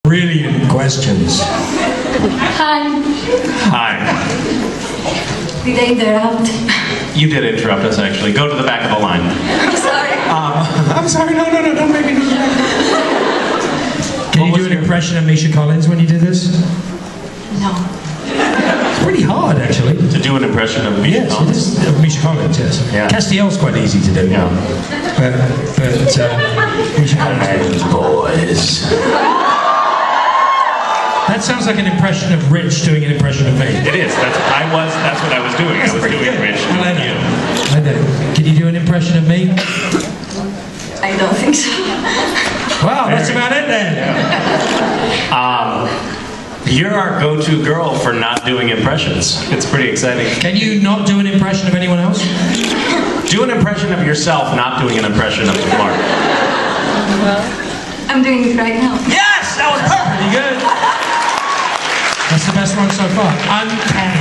Brilliant questions. Hi. Hi. Did I interrupt? You did interrupt us, actually. Go to the back of the line. I'm sorry. I'm sorry, no, don't make me do that. Can you do an impression of Misha Collins when you did this? No. It's pretty hard, actually. To do an impression of Misha Yes, Collins? it is. Of Misha Collins, yes. Yeah. Castiel's quite easy to do. Yeah. But Misha Collins. Boys. That sounds like an impression of Rich doing an impression of me. It is. That's what I was doing. I was doing Rich. Well, I know. I know. Can you do an impression of me? I don't think so. Well, that's about it then. You're our go-to girl for not doing impressions. It's pretty exciting. Can you not do an impression of anyone else? Do an impression of yourself, not doing an impression of Mark. I'm doing it right now. Yes! That was perfect! Pretty good. That's the best one so far. Uncanny.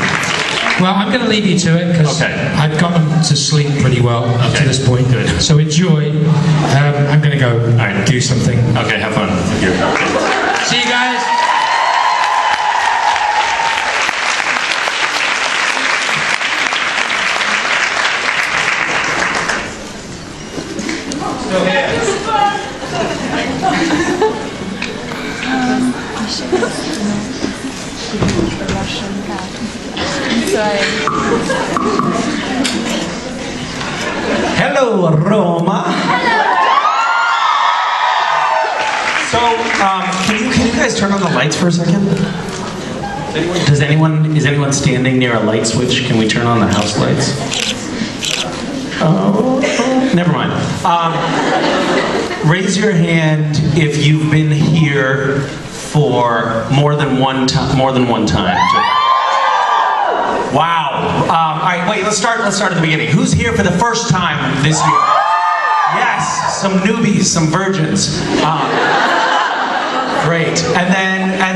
Well, I'm going to leave you to it because I've got them to sleep pretty well up to this point. Good. So enjoy. I'm going to go do something. Okay, have fun. See you guys. Still here. Hello, Roma. So, can you guys turn on the lights for a second? Is anyone standing near a light switch? Can we turn on the house lights? Oh, never mind. Raise your hand if you've been here for more than one time. Wow. All right, wait. Let's start at the beginning. Who's here for the first time this year? Yes, some newbies, some virgins. Great. And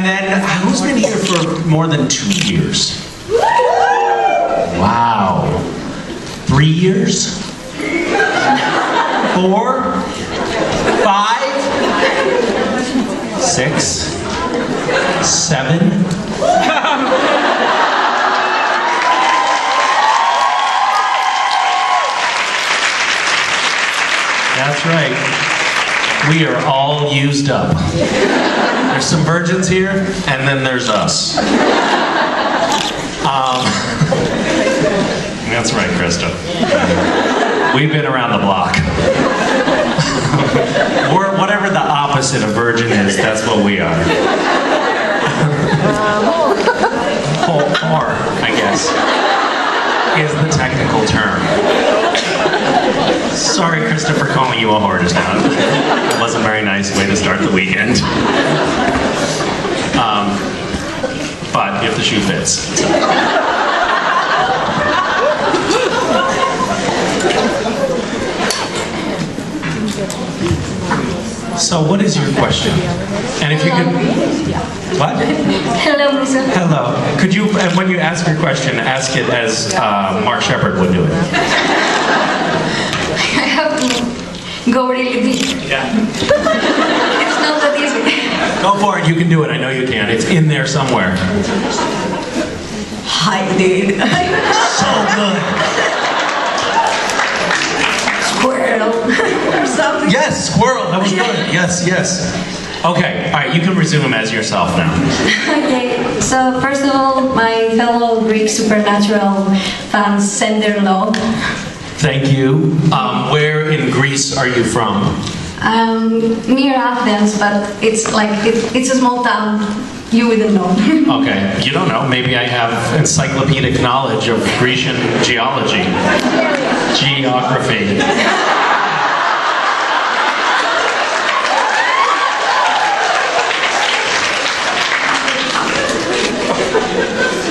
then who's been here for more than 2 years? Wow. 3 years? 4? 5? 6? 7? That's right. We are all used up. There's some virgins here, and then there's us. That's right, Krista. We've been around the block. We're whatever the opposite of virgin is, that's what we are. Whore, I guess, is the technical term. Sorry, Krista, for calling you a whore just now. It wasn't a very nice way to start the weekend. But if the shoe fits. So what is your question? And if you could... What? Hello, Misha. Hello. Could you, when you ask your question, ask it as Mark Shepard would do it. I have to go really deep. Yeah. It's not that easy. Go for it. You can do it. I know you can. It's in there somewhere. Hi, dude. So good. Squirrel. Or something. Yes, squirrel. That was good. Yes, yes. Okay. All right. You can resume as yourself now. Okay, so first of all, my fellow Greek supernatural fans send their love. Thank you. Where in Greece are you from? Near Athens, but it's like, it's a small town. You wouldn't know. Okay. You don't know. Maybe I have encyclopedic knowledge of Grecian geology. Geography.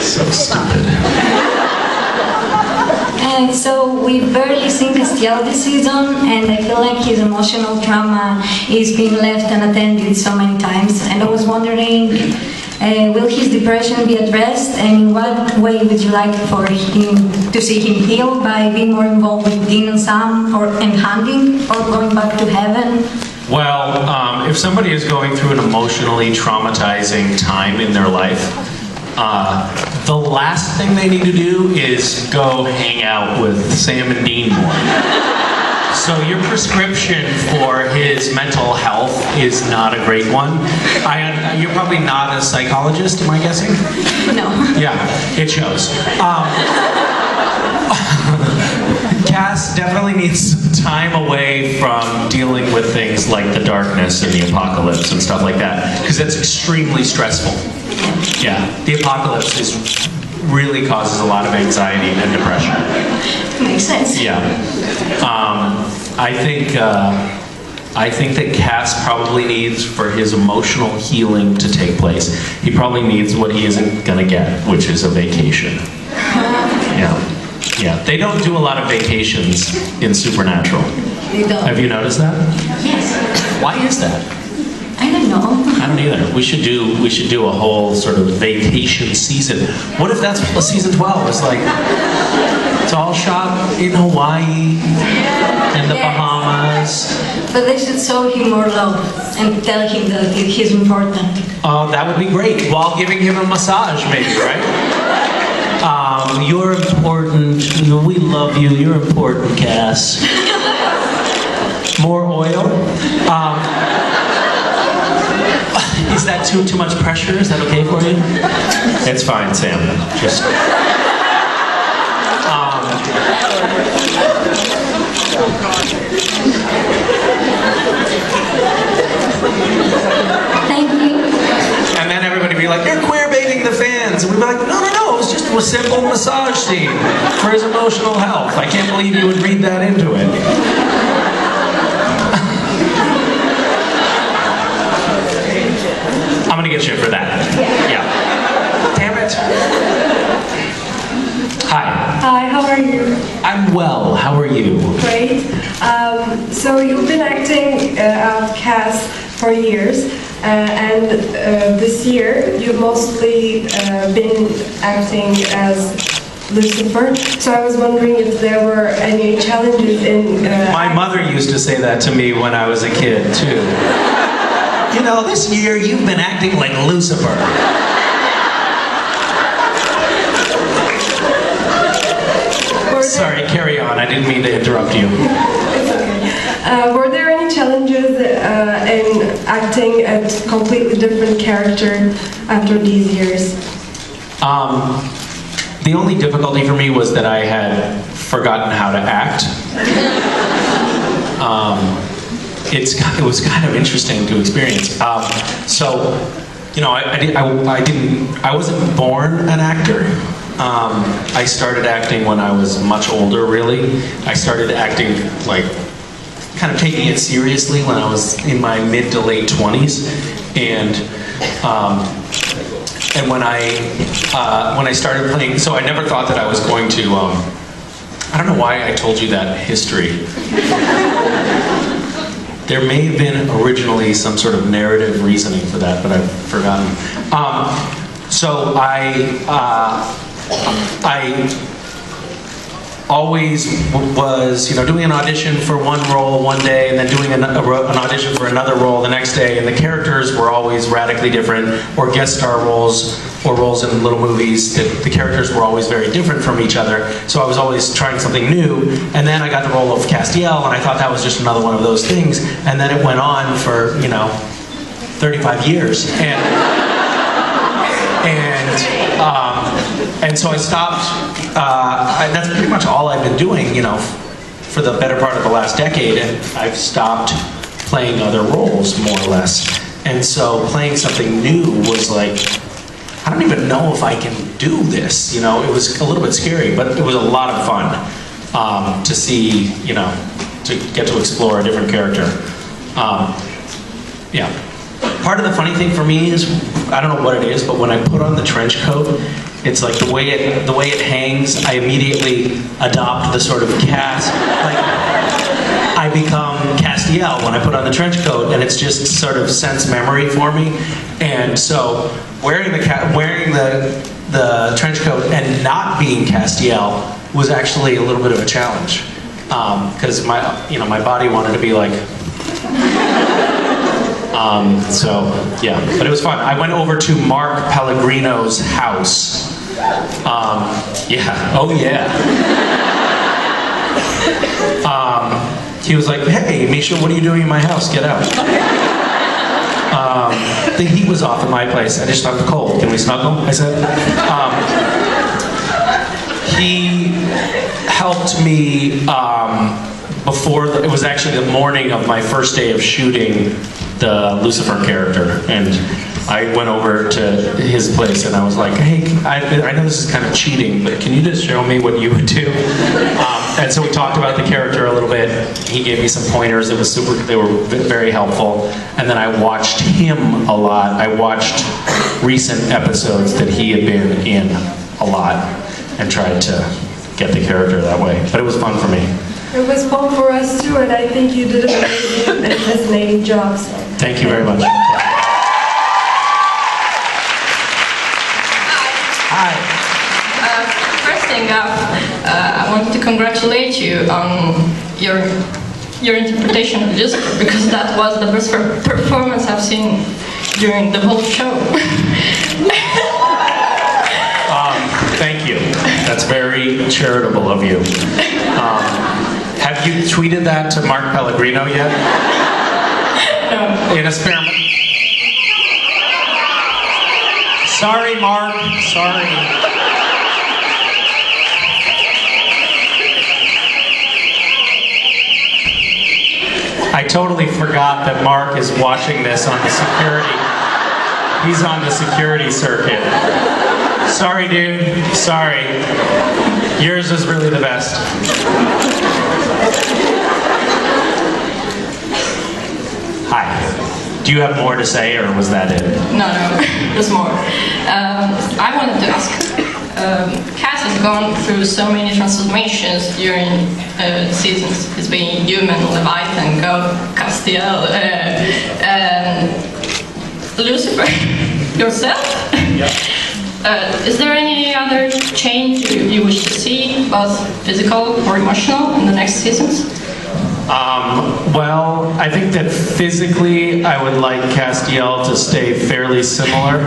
So stupid. So we barely seen Castiel this season, and I feel like his emotional trauma is being left unattended so many times. And I was wondering, will his depression be addressed, and in what way would you like for him to see him healed? By being more involved with Dean and Sam, and hunting, or going back to heaven? Well, if somebody is going through an emotionally traumatizing time in their life, the last thing they need to do is go hang out with Sam and Dean more. So your prescription for his mental health is not a great one. You're probably not a psychologist, am I guessing? No. Yeah, it shows. Cass definitely needs some time away from dealing with things like the darkness and the apocalypse and stuff like that, because that's extremely stressful. Yeah, the apocalypse really causes a lot of anxiety and depression. Makes sense. Yeah. I think that Cass probably needs, for his emotional healing to take place, he probably needs what he isn't gonna get, which is a vacation. Yeah. Yeah, they don't do a lot of vacations in Supernatural. They don't. Have you noticed that? Yes. Why is that? I don't know. I don't either. We should do a whole sort of vacation season. What if that's season 12? It's like it's all shot in Hawaii and the Bahamas. But they should show him more love and tell him that he's important. Oh, that would be great. While giving him a massage, maybe, right? You're important. We love you. You're important, Cass. More oil. Is that too much pressure? Is that okay for you? It's fine, Sam. Just. Thank you. And then everybody would be like, "You're queer baiting the fans," and we'd be like, "No, no, no. It was just a simple massage scene for his emotional health. I can't believe you would read that into it." I'm gonna get you for that. Yeah. Damn it. Hi. Hi, how are you? I'm well. How are you? Great. So you've been acting out Cass for years, and this year you've mostly been acting as Lucifer. So I was wondering if there were any challenges in... My mother used to say that to me when I was a kid, too. You know, this year you've been acting like Lucifer. Sorry, carry on. I didn't mean to interrupt you. It's okay. Were there any challenges in acting a completely different character after these years? The only difficulty for me was that I had forgotten how to act. It was kind of interesting to experience. So, you know, I wasn't born an actor. I started acting when I was much older, really. I started acting, like, kind of taking it seriously when I was in my mid to late 20s. And when I started playing, so I never thought that I was going to, I don't know why I told you that history. There may have been originally some sort of narrative reasoning for that, but I've forgotten. So I always was, you know, doing an audition for one role one day and then doing an audition for another role the next day, and the characters were always radically different, or guest star roles, or roles in little movies. The characters were always very different from each other, so I was always trying something new. And then I got the role of Castiel, and I thought that was just another one of those things, and then it went on for, you know, 35 years. And so I stopped. That's pretty much all I've been doing, you know, for the better part of the last decade, and I've stopped playing other roles, more or less. And so playing something new was like, I don't even know if I can do this, you know. It was a little bit scary, but it was a lot of fun to see, you know, to get to explore a different character. Yeah. Part of the funny thing for me is, I don't know what it is, but when I put on the trench coat, it's like the way it hangs, I immediately adopt the sort of cast. Like, I become Castiel when I put on the trench coat, and it's just sort of sense memory for me. And so wearing the trench coat and not being Castiel was actually a little bit of a challenge, because my body wanted to be like. So, yeah, but it was fun. I went over to Mark Pellegrino's house. Yeah, oh yeah. He was like, hey, Misha, what are you doing in my house? Get out. The heat was off in my place. I just thought it was cold. Can we snuggle? I said. He helped me before, it was actually the morning of my first day of shooting the Lucifer character, and I went over to his place and I was like, hey, I know this is kind of cheating, but can you just show me what you would do? And so we talked about the character a little bit. He gave me some pointers. It was super, they were very helpful. And then I watched him a lot. I watched recent episodes that he had been in a lot and tried to get the character that way. But it was fun for me. It was fun for us too, and I think you did a very fascinating job. So. Thank you very much. Hi. First thing up, I wanted to congratulate you on your interpretation of Lucifer, because that was the best performance I've seen during the whole show. Thank you. That's very charitable of you. Have you tweeted that to Mark Pellegrino yet? No. In a spare moment. Sorry, Mark. Sorry. I totally forgot that Mark is watching this on the security. He's on the security circuit. Sorry, dude. Sorry. Yours is really the best. Hi. Do you have more to say, or was that it? No, there's more. I wanted to ask, Cass has gone through so many transformations during seasons. He's been human, Leviathan, God, Castiel, and Lucifer, yourself? Yeah. Is there any other change you wish to see, both physical or emotional, in the next seasons? Well, I think that physically I would like Castiel to stay fairly similar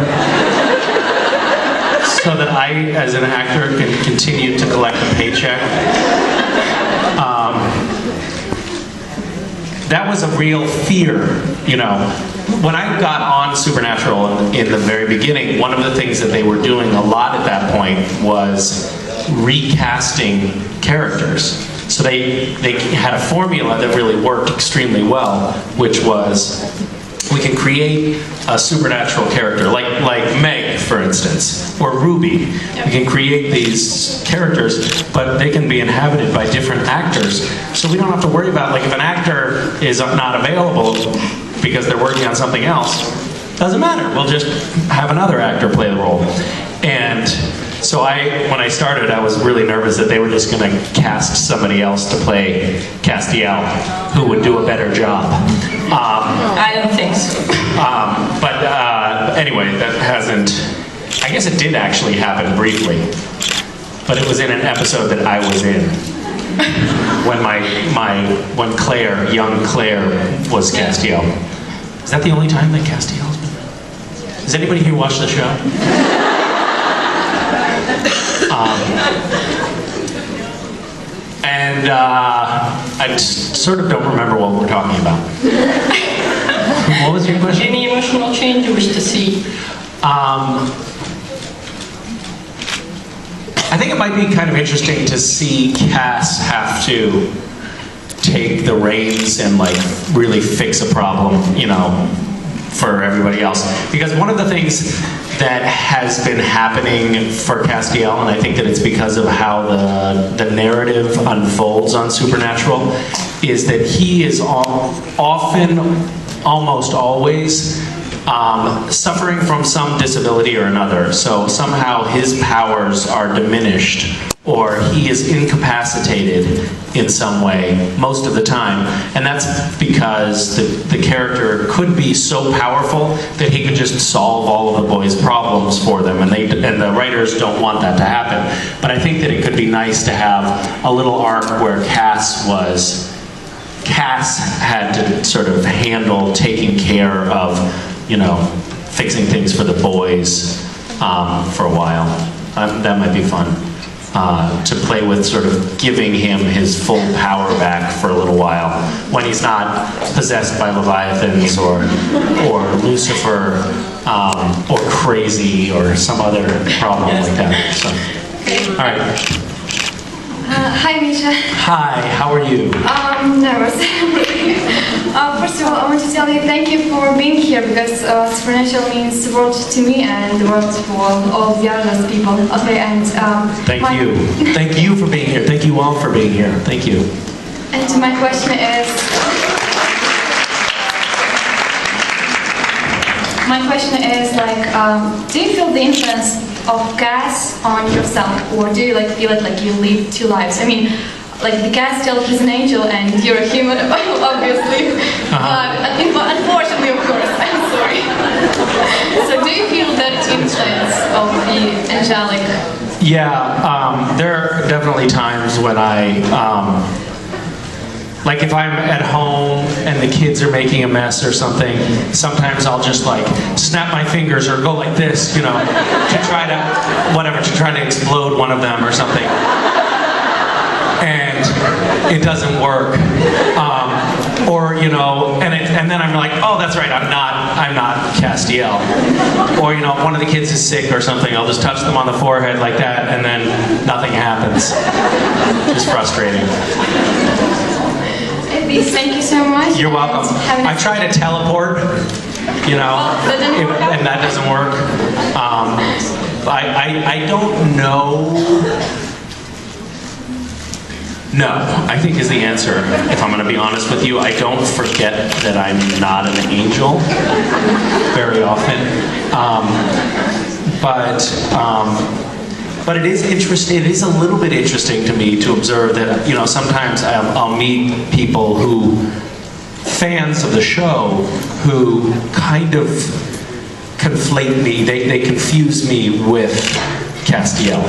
so that I, as an actor, can continue to collect a paycheck. That was a real fear, you know. When I got on Supernatural in the very beginning, one of the things that they were doing a lot at that point was recasting characters. So they had a formula that really worked extremely well, which was we can create a supernatural character, like Meg, for instance, or Ruby. We can create these characters, but they can be inhabited by different actors. So we don't have to worry about, like, if an actor is not available because they're working on something else, doesn't matter. We'll just have another actor play the role. And so when I started, I was really nervous that they were just going to cast somebody else to play Castiel, who would do a better job. I don't think so. But anyway, that hasn't. I guess it did actually happen briefly, but it was in an episode that I was in when Claire, young Claire, was Castiel. Is that the only time that Castiel's been there? Does anybody here watch the show? And I sort of don't remember what we're talking about. What was your question? Any emotional change you wish to see? I think it might be kind of interesting to see Cass have to take the reins and, like, really fix a problem, you know, for everybody else. Because one of the things that has been happening for Castiel, and I think that it's because of how the narrative unfolds on Supernatural, is that he is often, almost always, suffering from some disability or another. So somehow his powers are diminished, or he is incapacitated in some way most of the time. And that's because the character could be so powerful that he could just solve all of the boys' problems for them, and the writers don't want that to happen. But I think that it could be nice to have a little arc where Cass was Cass had to sort of handle taking care of, you know, fixing things for the boys for a while. That might be fun. To play with sort of giving him his full power back for a little while when he's not possessed by Leviathans or Lucifer or crazy or some other problem like that. So, all right. Hi, Misha. Hi, how are you? Nervous. First of all, I want to tell you thank you for being here because supernatural means the world to me and the world for all the other people. Okay, and thank you. Thank you for being here. Thank you all for being here. Thank you. And my question is. Like, do you feel the influence of Cass on yourself, or do you feel it like you live two lives? I mean, like the Cass still is an angel and you're a human, obviously. Unfortunately, of course, I'm sorry. So do you feel that influence of the angelic? Yeah, there are definitely times when like if I'm at home and the kids are making a mess or something, sometimes I'll just like snap my fingers or go like this, you know, to try to explode one of them or something. And it doesn't work. Or, you know, and then I'm like, oh, that's right, I'm not Castiel. Or, you know, one of the kids is sick or something, I'll just touch them on the forehead like that and then nothing happens. It's frustrating. Thank you so much. You're welcome. I try to teleport, you know, and that doesn't work. I don't know. No, I think is the answer. If I'm going to be honest with you, I don't forget that I'm not an angel very often. But it is interesting. It is a little bit interesting to me to observe that, you know, sometimes I'll meet people fans of the show, who kind of conflate me. They confuse me with Castiel.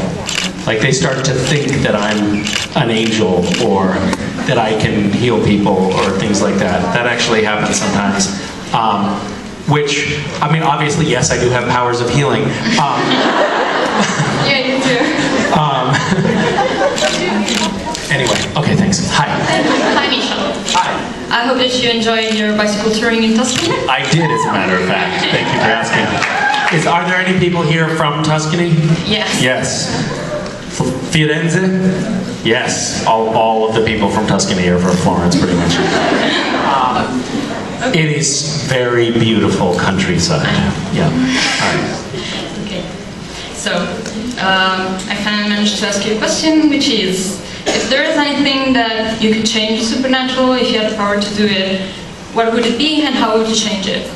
Like they start to think that I'm an angel or that I can heal people or things like that. That actually happens sometimes. Which, I mean, obviously, yes, I do have powers of healing. Yeah, you do. Anyway, okay, thanks. Hi. Hi, Misha. Hi. I hope that you enjoyed your bicycle touring in Tuscany. I did, as a matter of fact. Thank you for asking. Are there any people here from Tuscany? Yes. Yes. Firenze? Yes. All of the people from Tuscany are from Florence, pretty much. Okay. It is very beautiful countryside. Yeah. All right. Okay. So, I finally managed to ask you a question, which is, if there is anything that you could change supernatural, if you had the power to do it, what would it be and how would you change it?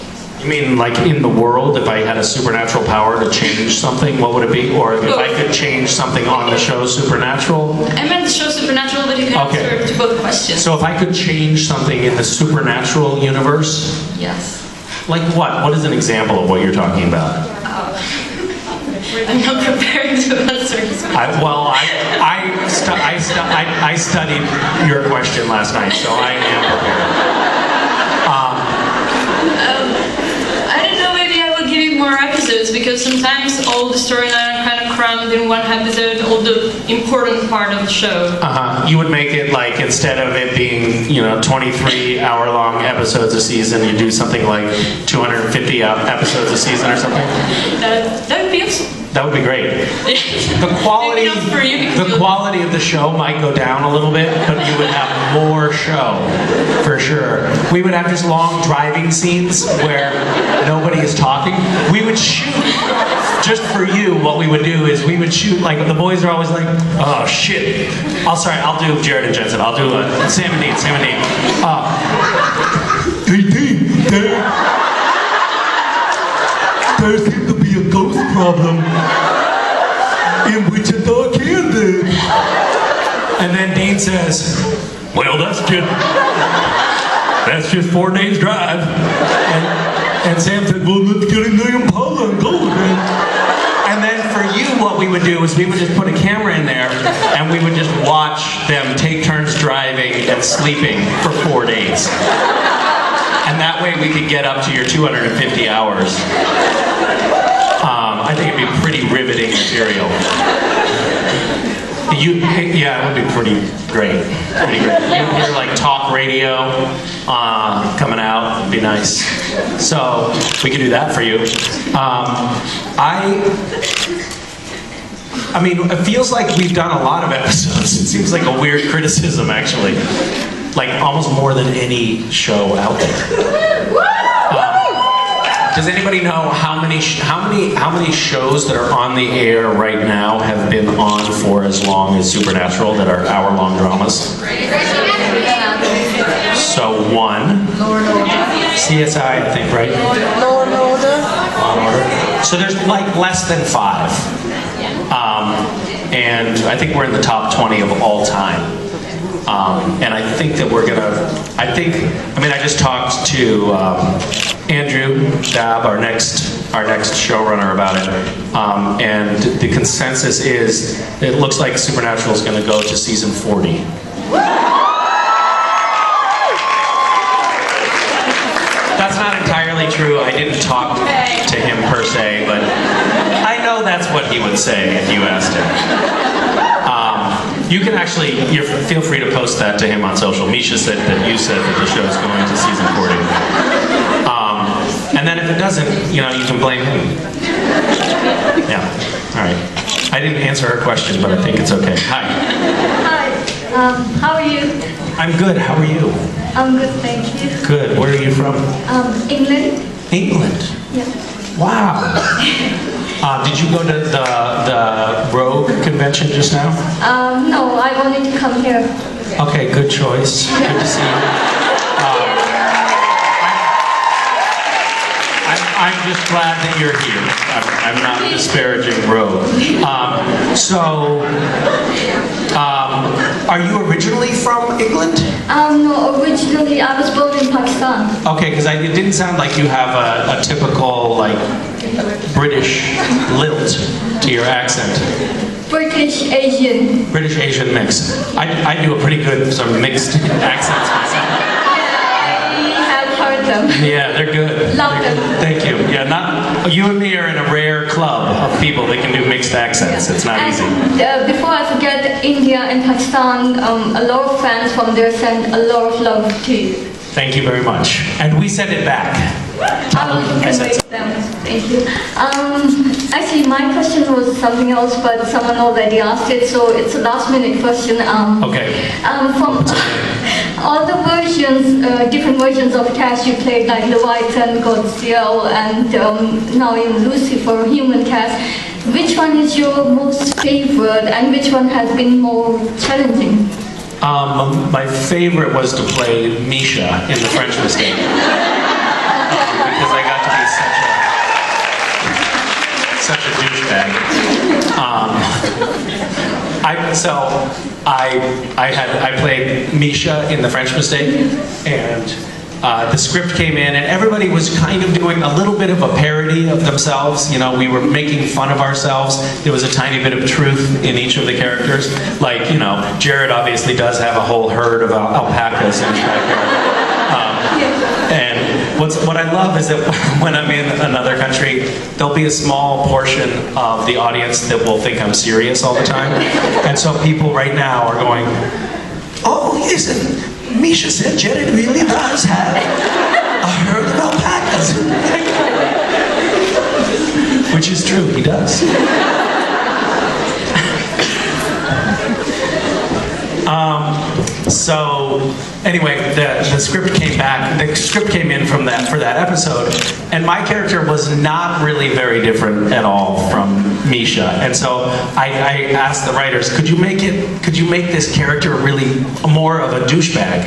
You mean like in the world, if I had a supernatural power to change something, what would it be? Or if I could change something on the show Supernatural? I meant the show Supernatural, but you can answer to both questions. So if I could change something in the supernatural universe? Yes. Like what? What is an example of what you're talking about? I'm not prepared to answer this question. I studied your question last night, so I am prepared. I don't know, maybe I will give you more episodes, because sometimes all the storyline are kind of crammed in one episode, all the important part of the show. You would make it like, instead of it being, you know, 23-hour-long episodes a season, you do something like 250 episodes a season or something? That would be awesome. That would be great. The quality of the show might go down a little bit, but you would have more show, for sure. We would have just long driving scenes where nobody is talking. We would shoot, just for you, what we would do is we would shoot, like, the boys are always like, oh, shit. I'll do Jared and Jensen. I'll do Sam and Dean. Hey, Dean, there seems to be a ghost problem in Wichita, Kansas. And then Dean says, well, that's just 4 days drive. And Sam said, well, let's get in the Impala and go then. And then for you, what we would would do is we would just put a camera in there and we would just watch them take turns driving and sleeping for 4 days. And that way we could get up to your 250 hours. I think it'd be pretty riveting material. Yeah, it would be pretty great. Pretty great. You'd hear like talk radio coming out. It'd be nice. So we could do that for you. I mean, it feels like we've done a lot of episodes. It seems like a weird criticism, actually. Like almost more than any show out there. Does anybody know how many shows that are on the air right now have been on for as long as Supernatural that are hour-long dramas? So 1. CSI, I think, right? Law and Order. Law and Order. So there's like less than 5. And I think we're in the top 20 of all time. And I think that we're gonna, I just talked to Andrew Dabb, our next showrunner, about it. And the consensus is, it looks like Supernatural is gonna go to season 40. That's not entirely true. I didn't talk to him per se, but I know that's what he would say if you asked him. You can actually, feel free to post that to him on social. Misha said that you said that the show is going to season 40. And then if it doesn't, you can blame him. Yeah, all right. I didn't answer her question, but I think it's okay. Hi. Hi, how are you? I'm good, how are you? I'm good, thank you. Good, where are you from? England? England? Yeah. Wow. Did you go to the Rogue convention just now? No, I wanted to come here. Okay, good choice. Good to see you. I'm just glad that you're here. I'm not disparaging Rogue. Are you originally from England? No, originally I was born in Pakistan. Okay, because it didn't sound like you have a typical, like, British lilt to your accent. British Asian. British Asian mix. I do a pretty good sort of mixed accents myself. Yeah, they're good. Love them. Thank you. Yeah, you and me are in a rare club of people that can do mixed accents. It's not easy. Before I forget, India and Pakistan, a lot of fans from there send a lot of love to you. Thank you very much. And we send it back. I will convey them. Thank you. Actually, my question was something else, but someone already asked it, so it's a last-minute question. Okay. From all the versions, different versions of Cass you played, like Leviathan, Godzilla, and now in Lucifer, Human Cass, which one is your most favorite, and which one has been more challenging? My favorite was to play Misha in The French Mistake. Because I got to be such a douchebag. I played Misha in The French Mistake, and the script came in, and everybody was kind of doing a little bit of a parody of themselves. We were making fun of ourselves. There was a tiny bit of truth in each of the characters. Like, Jared obviously does have a whole herd of alpacas in his backyard. And what I love is that when I'm in another country, there'll be a small portion of the audience that will think I'm serious all the time. And so people right now are going, oh, listen, Misha said Jared really does have a herd of alpacas. Which is true, he does. So anyway, the script came back. The script came in for that episode, and my character was not really very different at all from Misha. And so I asked the writers, could you make this character really more of a douchebag?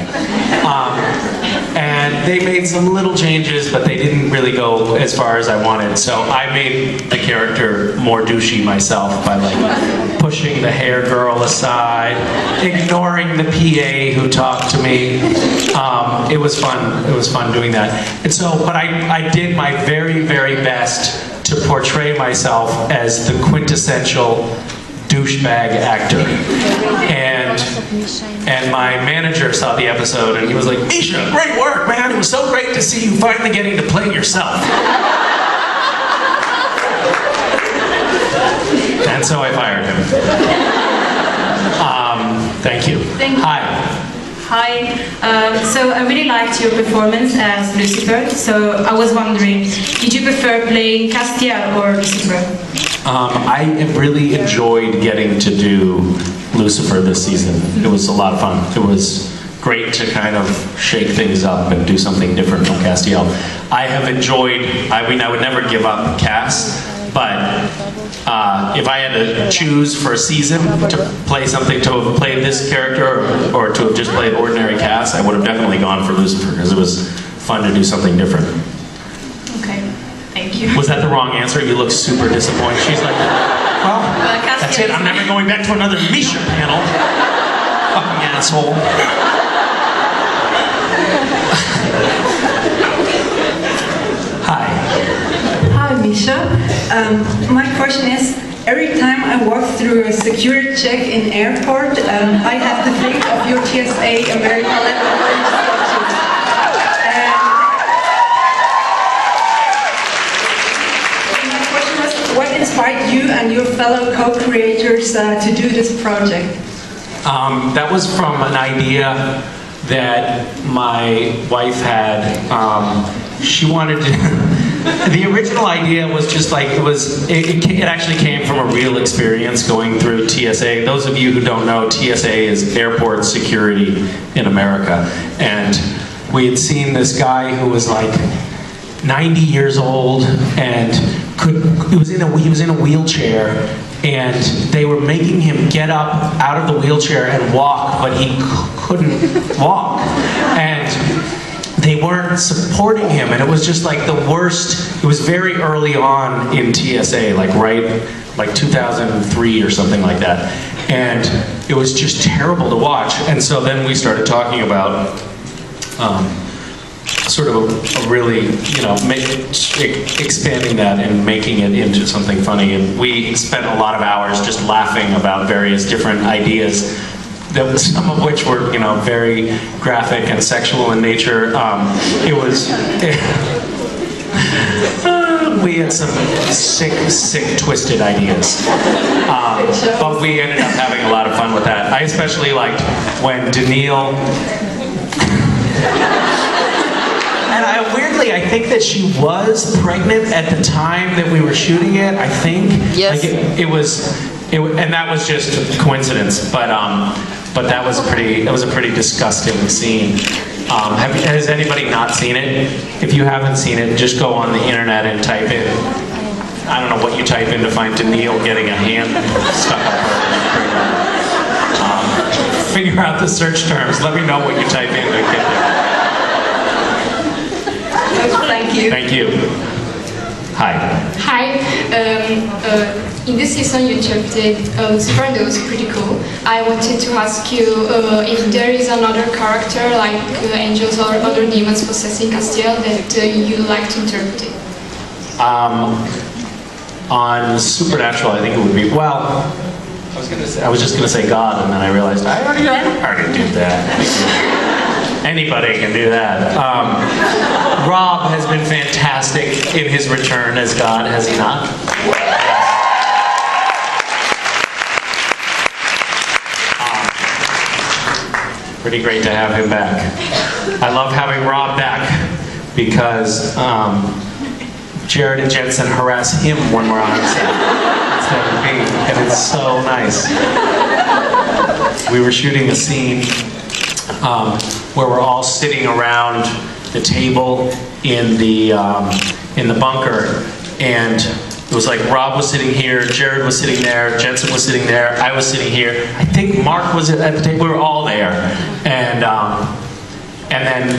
And they made some little changes, but they didn't really go as far as I wanted. So I made the character more douchey myself by pushing the hair girl aside, ignoring the PA who talked to me. It was fun. It was fun doing that. And so, but I did my very, very best to portray myself as the quintessential douchebag actor. And my manager saw the episode and he was like, Misha, great work, man. It was so great to see you finally getting to play yourself. And so I fired him. Thank you. Thank you. Hi. Hi. So I really liked your performance as Lucifer. So I was wondering, did you prefer playing Castiel or Lucifer? I have really enjoyed getting to do Lucifer this season. It was a lot of fun. It was great to kind of shake things up and do something different from Castiel. I have enjoyed, I mean, I would never give up Cass, but if I had to choose for a season to play something, to have played this character or to have just played ordinary Cass, I would have definitely gone for Lucifer because it was fun to do something different. Okay, thank you. Was that the wrong answer? You look super disappointed. She's like, well, that's it. I'm never going back to another Misha panel. Fucking asshole. Hi. Hi, Misha. My question is, every time I walk through a security check in airport, I have to think of your TSA American level. What inspired you and your fellow co-creators to do this project? That was from an idea that my wife had. She wanted to. The original idea was just like it actually came from a real experience going through TSA. Those of you who don't know, TSA is airport security in America, and we had seen this guy who was like 90 years old and he was in a wheelchair, and they were making him get up out of the wheelchair and walk, but he couldn't walk, and they weren't supporting him, and it was just like the worst. It was very early on in TSA, like 2003 or something like that, and it was just terrible to watch. And so then we started talking about sort of a really, expanding that and making it into something funny. And we spent a lot of hours just laughing about various different ideas, some of which were, very graphic and sexual in nature. We had some sick, twisted ideas. But we ended up having a lot of fun with that. I especially liked when Daniil... And weirdly, I think that she was pregnant at the time that we were shooting it. I think. Yes. And that was just a coincidence. But that was a pretty disgusting scene. Has anybody not seen it? If you haven't seen it, just go on the internet and type in. I don't know what you type in to find Daniil getting a hand stuck up her. Figure out the search terms. Let me know what you type in to get there. Thank you. Thank you. Hi. Hi. In this season you interpreted Lucifer, and it was pretty cool. I wanted to ask you if there is another character like angels or other demons possessing Castiel that you like to interpret. On Supernatural, I think it would be, I was just gonna say God, and then I realized I already did that. Anybody can do that. Rob has been fantastic in his return as God, has he not? Pretty great to have him back. I love having Rob back because Jared and Jensen harass him when we're on set instead of me, and it's so nice. We were shooting a scene where we're all sitting around the table in the bunker, and it was like Rob was sitting here, Jared was sitting there, Jensen was sitting there, I was sitting here. I think Mark was at the table. We were all there, and then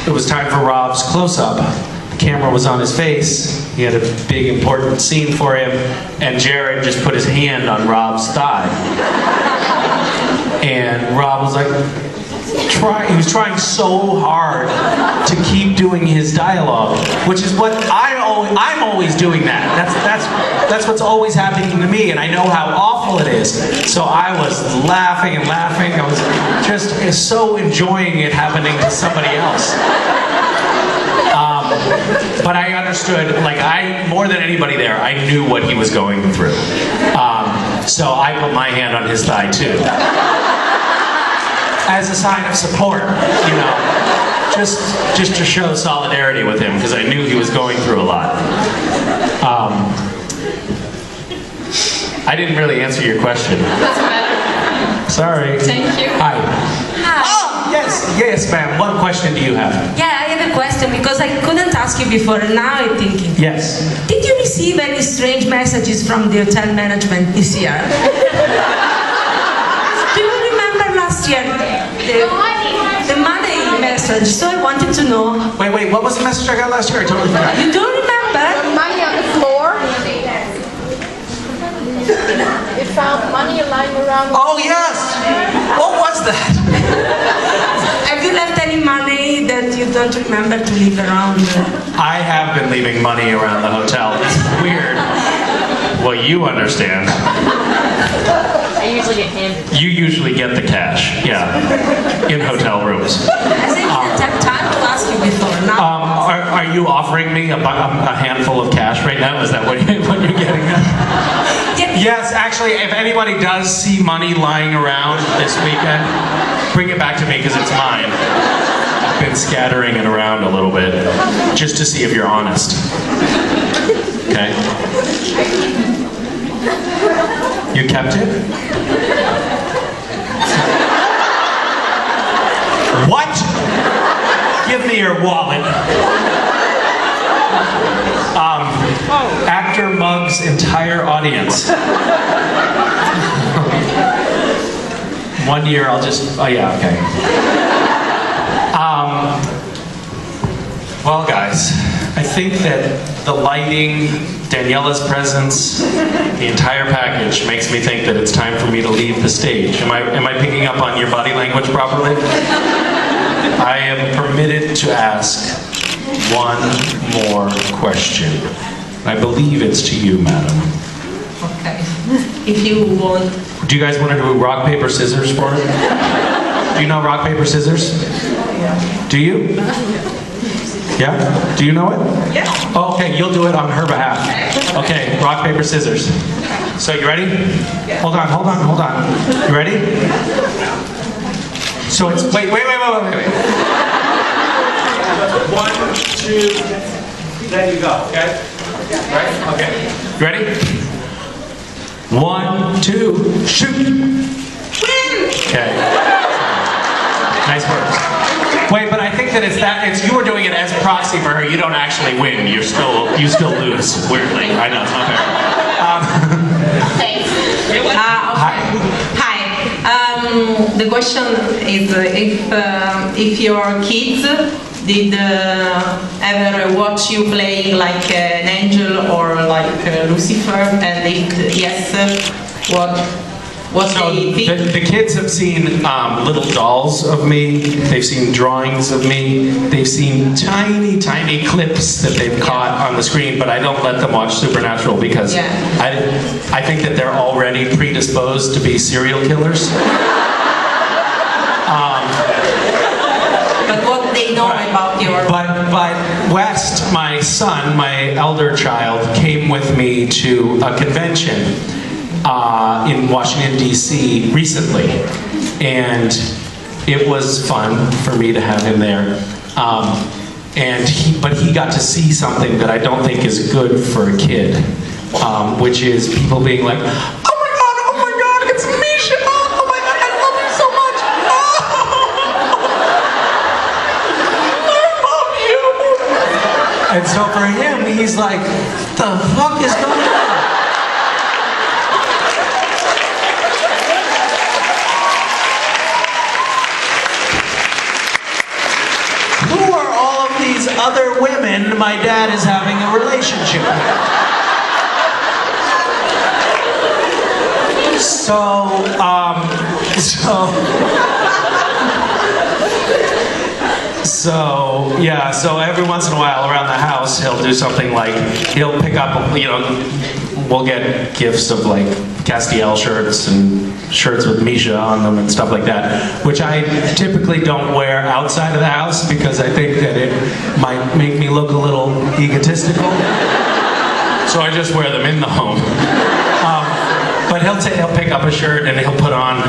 it was time for Rob's close-up. The camera was on his face. He had a big important scene for him, and Jared just put his hand on Rob's thigh, and Rob was like, he was trying so hard to keep doing his dialogue, which is what I'm always doing that. That's what's always happening to me, and I know how awful it is. So I was laughing and laughing. I was just so enjoying it happening to somebody else. But I understood, like more than anybody there, I knew what he was going through. So I put my hand on his thigh too. As a sign of support, you know, just to show solidarity with him, because I knew he was going through a lot. I didn't really answer your question. Doesn't matter. Sorry. Thank you. Hi. Hi. Oh, yes, ma'am. What question do you have? Yeah, I have a question because I couldn't ask you before, and now I'm thinking. Yes. Did you receive any strange messages from the hotel management this year? Do you remember last year the money message? So I wanted to know. Wait, what was the message I got last year? I totally forgot. You don't remember? Money on the floor. It found money lying around. Oh yes! What was that? Have you left any money that you don't remember to leave around? I have been leaving money around the hotel. It's weird. Well, you understand. I usually get handed. You usually get the cash, yeah, in hotel rooms. I didn't have time to ask you before. Now. Are you offering me a handful of cash right now? Is that what you're getting at? Yes, actually, if anybody does see money lying around this weekend, bring it back to me because it's mine. I've been scattering it around a little bit just to see if you're honest. Okay? You kept it? What? Give me your wallet. Actor Mug's entire audience. 1 year, I'll just, oh yeah, okay. Well guys, I think that the lighting, Daniela's presence, the entire package makes me think that it's time for me to leave the stage. Am I picking up on your body language properly? I am permitted to ask one more question. I believe it's to you, madam. Okay. If you want. Do you guys want to do rock, paper, scissors for it? Do you know rock, paper, scissors? Yeah. Do you? Yeah? Do you know it? Yeah. Oh, okay, you'll do it on her behalf. Okay, rock, paper, scissors. So you ready? Yeah. Hold on. You ready? So it's, wait. 1, 2, then you go, okay? Right? Okay. You ready? 1, 2, shoot! Okay. Nice work. Wait, but I think that it's you were doing it as proxy for her. You don't actually win. You still lose. Weirdly, I know it's not fair. Thanks. Hi. The question is if your kids did ever watch you playing like an angel or like Lucifer, and if yes, what they think? The kids have seen little dolls of me. They've seen drawings of me. They've seen tiny clips that they've caught on the screen, but I don't let them watch Supernatural because I think that they're already predisposed to be serial killers. But what they know about your... But West, my son, my elder child, came with me to a convention in Washington, D.C. recently. And it was fun for me to have him there. But he got to see something that I don't think is good for a kid, which is people being like, oh my God, it's Misha! Oh my God, I love you so much! I love you! And so for him, he's like, the fuck is going on? Who are all of these other women my dad is having a relationship with? So yeah, so every once in a while around the house he'll do something like he'll pick up, you know, we'll get gifts of like Castiel shirts and shirts with Misha on them and stuff like that, which I typically don't wear outside of the house because I think that it might make me look a little egotistical. So I just wear them in the home. But he'll pick up a shirt and he'll put on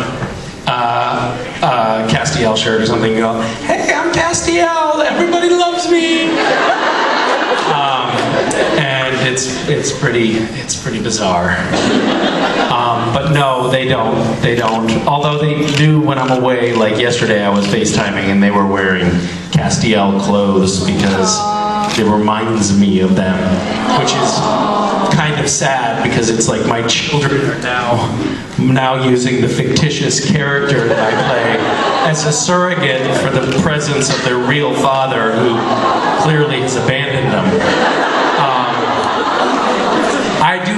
a Castiel shirt or something and go, "Hey, I'm Castiel, everybody loves me." And it's pretty bizarre. But no, they don't. Although they do when I'm away, like yesterday I was FaceTiming and they were wearing Castiel clothes because it reminds me of them, which is kind of sad because it's like my children are now using the fictitious character that I play as a surrogate for the presence of their real father who clearly has abandoned them.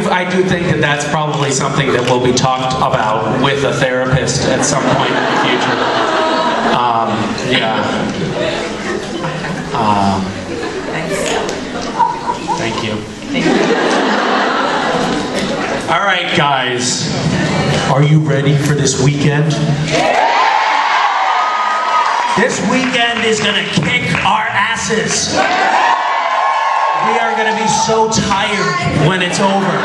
I do think that that's probably something that will be talked about with a therapist at some point in the future. Yeah. Thank you. All right, guys. Are you ready for this weekend? This weekend is going to kick our asses. We are going to be so tired when it's over.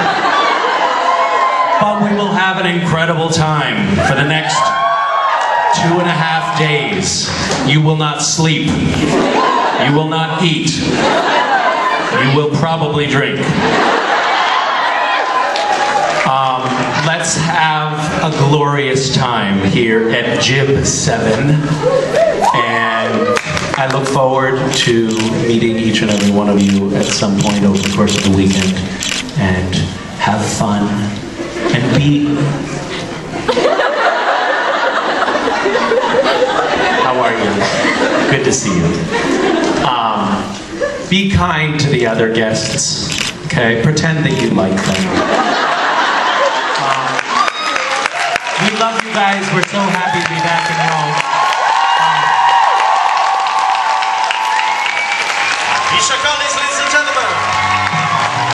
But we will have an incredible time for the next 2.5 days. You will not sleep. You will not eat. You will probably drink. Let's have a glorious time here at JIB7. And I look forward to meeting each and every one of you at some point over the course of the weekend. And have fun. And be... How are you? Good to see you. Be kind to the other guests, okay? Pretend that you like them. We love you guys. We're so happy to be back in Rome. Misha, ladies and gentlemen.